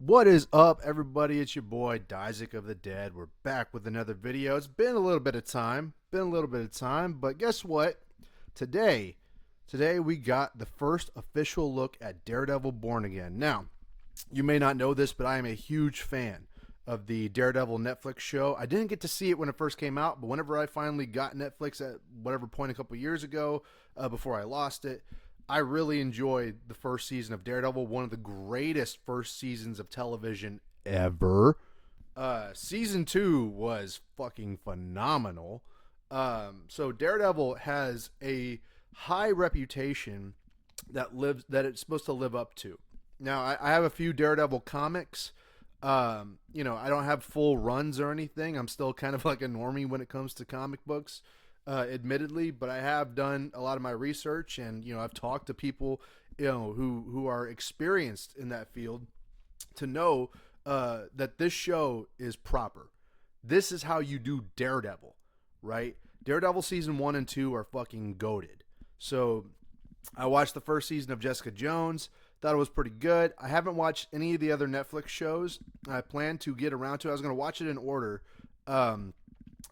What is up, everybody? It's your boy, Isaac of the Dead. We're back with another video. It's been a little bit of time. But guess what? Today, today we got the first official look at Daredevil Born Again. Now, you may not know this, but I am a huge fan of the Daredevil Netflix show. I didn't get to see it when it first came out, but whenever I finally got Netflix at whatever point a couple years ago, before I lost it, I really enjoyed the first season of Daredevil, one of the greatest first seasons of television ever. Season 2 was fucking phenomenal. So Daredevil has a high reputation that it's supposed to live up to. Now, I have a few Daredevil comics. I don't have full runs or anything. I'm still kind of like a normie when it comes to comic books. Admittedly, but I have done a lot of my research, and I've talked to people who are experienced in that field to know that this show is proper. This is how you do Daredevil, right? Daredevil season 1 and 2 are fucking goated. So I watched the first season of Jessica Jones, thought it was pretty good. I haven't watched any of the other Netflix shows. I plan to get around to it. I was going to watch it in order.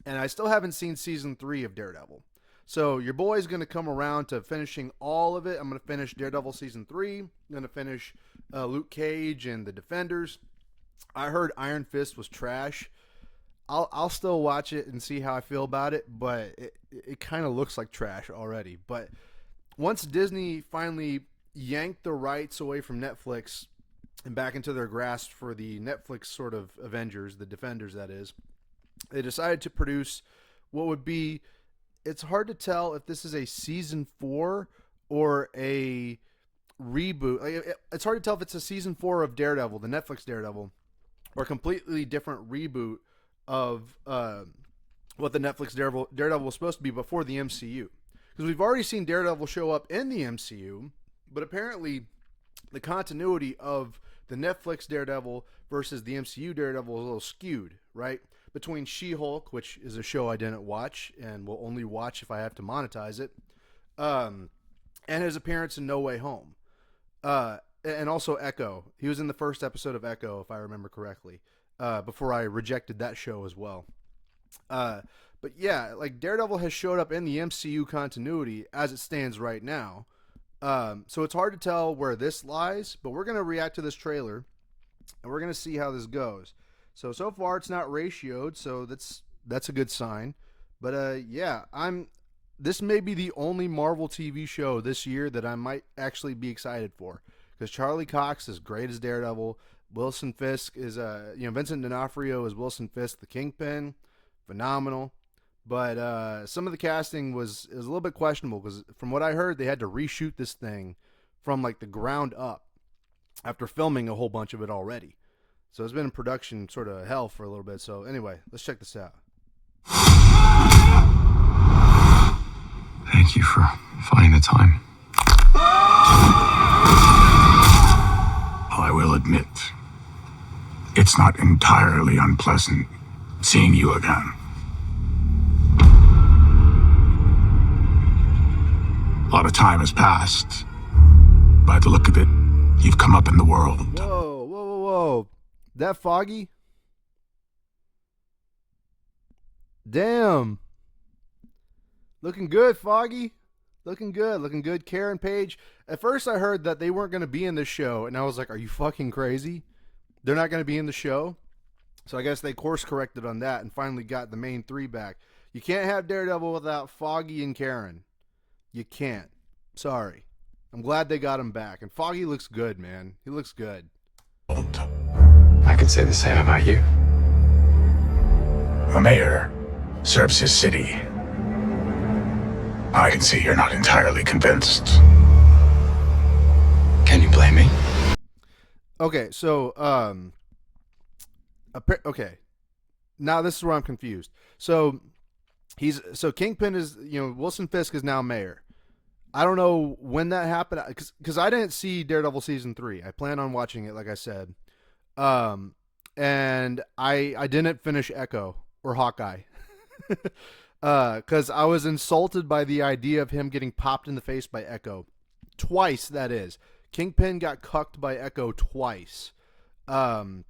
And I still haven't seen season 3 of Daredevil. So your boy's going to come around to finishing all of it. I'm going to finish Daredevil season 3. I'm going to finish Luke Cage and the Defenders. I heard Iron Fist was trash. I'll still watch it and see how I feel about it, but it kind of looks like trash already. But once Disney finally yanked the rights away from Netflix and back into their grasp for the Netflix sort of Avengers, the Defenders that is, they decided to produce what would be, it's hard to tell if this is a season 4 or a reboot. It's hard to tell if it's a season 4 of Daredevil, the Netflix Daredevil, or a completely different reboot of what the Netflix Daredevil was supposed to be before the MCU. Because we've already seen Daredevil show up in the MCU, but apparently the continuity of the Netflix Daredevil versus the MCU Daredevil is a little skewed, right? Between She-Hulk, which is a show I didn't watch and will only watch if I have to monetize it, and his appearance in No Way Home. And also Echo. He was in the first episode of Echo, if I remember correctly, before I rejected that show as well. But yeah, like Daredevil has showed up in the MCU continuity as it stands right now. So it's hard to tell where this lies, but we're going to react to this trailer, and we're going to see how this goes. So far it's not ratioed, so that's a good sign. But yeah, this may be the only Marvel TV show this year that I might actually be excited for, because Charlie Cox is great as Daredevil. Wilson Fisk is Vincent D'Onofrio is Wilson Fisk, the Kingpin, phenomenal. But some of the casting is a little bit questionable, because from what I heard, they had to reshoot this thing from like the ground up after filming a whole bunch of it already. So it's been in production sort of hell for a little bit. So anyway, let's check this out. Thank you for finding the time. I will admit, it's not entirely unpleasant seeing you again. A lot of time has passed. By the look of it, you've come up in the world. Whoa. That Foggy? Damn. Looking good, Foggy. Looking good. Karen Page. At first I heard that they weren't going to be in this show, and I was like, are you fucking crazy? They're not going to be in the show? So I guess they course corrected on that and finally got the main 3 back. You can't have Daredevil without Foggy and Karen. You can't. Sorry. I'm glad they got him back. And Foggy looks good, man. He looks good. I could say the same about you. The mayor serves his city. I can see you're not entirely convinced. Can you blame me? Okay, so okay. Now this is where I'm confused. So Kingpin is, Wilson Fisk is now mayor. I don't know when that happened, because I didn't see Daredevil season 3. I plan on watching it, like I said. And I didn't finish Echo or Hawkeye. Because I was insulted by the idea of him getting popped in the face by Echo. Twice, that is. Kingpin got cucked by Echo twice. So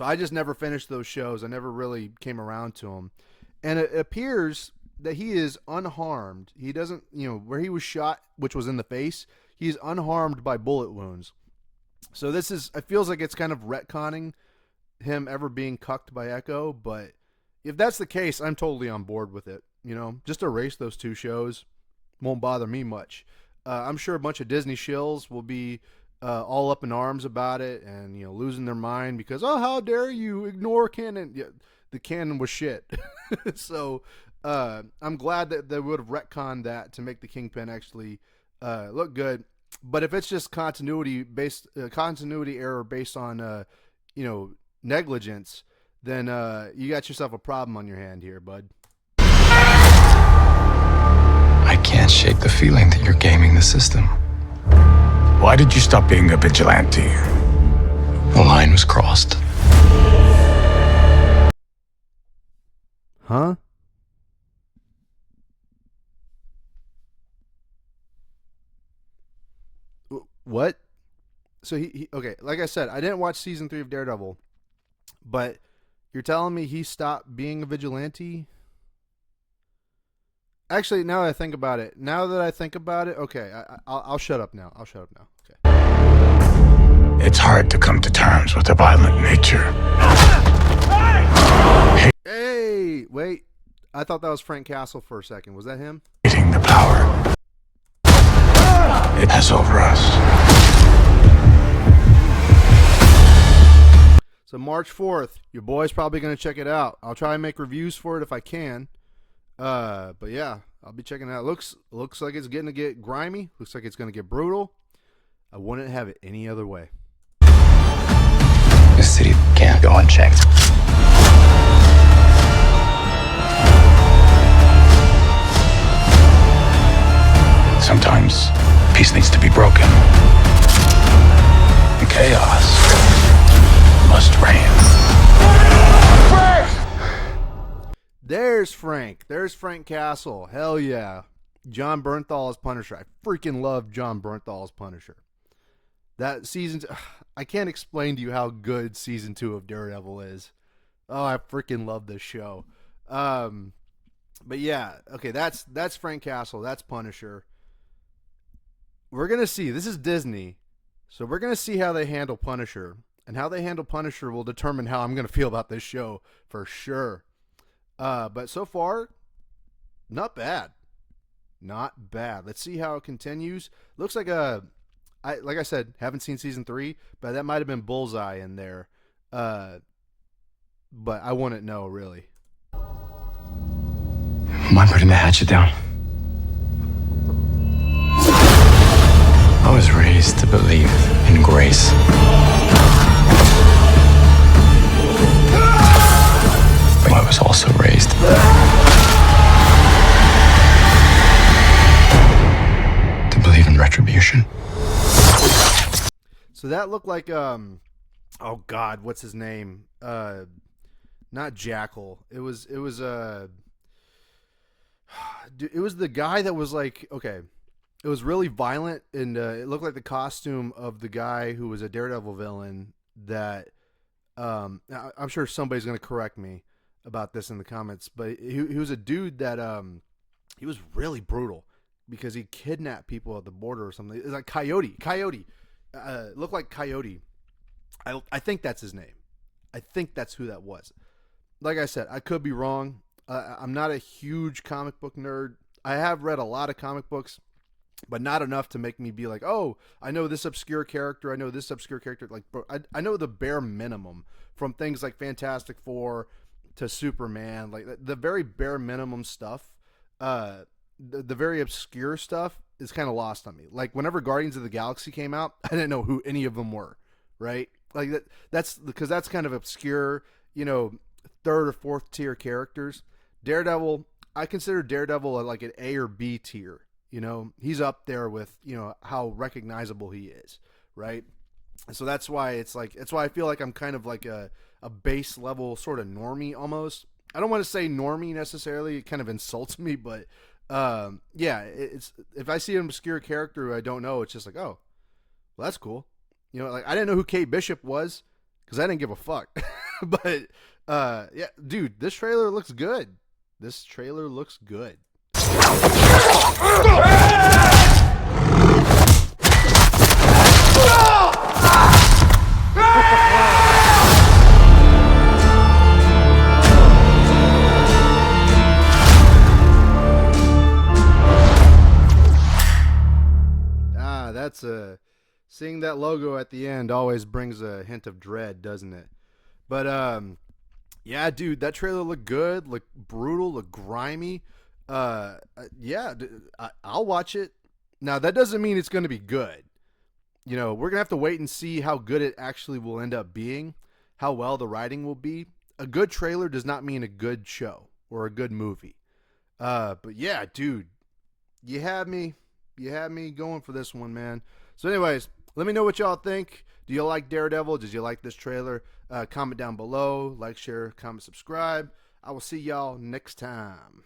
I just never finished those shows. I never really came around to them. And it appears that he is unharmed. He doesn't, where he was shot, which was in the face, he's unharmed by bullet wounds. So it feels like it's kind of retconning him ever being cucked by Echo, but if that's the case, I'm totally on board with it. Just erase those two shows. Won't bother me much. I'm sure a bunch of Disney shills will be all up in arms about it and losing their mind because how dare you ignore canon? Yeah, the canon was shit. So I'm glad that they would have retconned that to make the Kingpin actually look good. But if it's just continuity error based on negligence, then you got yourself a problem on your hand here, bud. I can't shake the feeling that you're gaming the system. Why did you stop being a vigilante? The line was crossed. Huh? What? So he okay, like I said, I didn't watch season 3 of Daredevil, but you're telling me he stopped being a vigilante? Actually, now that I think about it, okay, I'll shut up now. Okay. It's hard to come to terms with a violent nature. Hey, wait. I thought that was Frank Castle for a second. Was that him? Hating the power it has over us. So March 4th, your boy's probably going to check it out. I'll try and make reviews for it if I can. But yeah, I'll be checking it out. Looks like it's getting to get grimy. Looks like it's going to get brutal. I wouldn't have it any other way. The city can't go unchecked. Sometimes peace needs to be broken. And chaos must reign. There's Frank. There's Frank Castle. Hell yeah. John Bernthal as Punisher. I freaking love John Bernthal as Punisher. That season, I can't explain to you how good season 2 of Daredevil is. Oh, I freaking love this show. But yeah, okay, that's Frank Castle. That's Punisher. We're gonna see. This is Disney, so we're gonna see how they handle Punisher, and how they handle Punisher will determine how I'm gonna feel about this show for sure. But so far, not bad. Not bad. Let's see how it continues. Looks like like I said, haven't seen season 3, but that might have been Bullseye in there. But I wouldn't know really. Am I putting the hatchet down? I was raised to believe in grace. But I was also raised to believe in retribution. So that looked like oh god, what's his name? Not Jackal. It was it was the guy that was like, okay, it was really violent, and it looked like the costume of the guy who was a Daredevil villain that I'm sure somebody's going to correct me about this in the comments, but he was a dude that he was really brutal because he kidnapped people at the border or something. It's like Coyote. Looked like Coyote. I think that's his name. I think that's who that was. Like I said, I could be wrong. I'm not a huge comic book nerd. I have read a lot of comic books, but not enough to make me be like, oh, I know this obscure character. I know this obscure character. Like, bro, I know the bare minimum from things like Fantastic Four to Superman, like the very bare minimum stuff. The very obscure stuff is kind of lost on me. Like whenever Guardians of the Galaxy came out, I didn't know who any of them were. Right? Like that's because that's kind of obscure, third or fourth tier characters. Daredevil, I consider Daredevil like an A or B tier. He's up there with, how recognizable he is, right? And so that's why I feel like I'm kind of like a base level sort of normie almost. I don't want to say normie necessarily. It kind of insults me, but yeah, it's if I see an obscure character who I don't know, it's just like, oh, well, that's cool. Like I didn't know who Kate Bishop was. because I didn't give a fuck. But yeah, dude, this trailer looks good. This trailer looks good. That's seeing that logo at the end always brings a hint of dread, doesn't it? But yeah, dude, that trailer looked good, looked brutal, looked grimy. Yeah, I'll watch it. Now that doesn't mean it's going to be good. You know, we're gonna have to wait and see how good it actually will end up being, how well the writing will be. A good trailer does not mean a good show or a good movie. But yeah, dude, you had me going for this one, man. So anyways, let me know what y'all think. Do you like Daredevil? Did you like this trailer? Comment down below. Like, share, comment, subscribe. I will see y'all next time.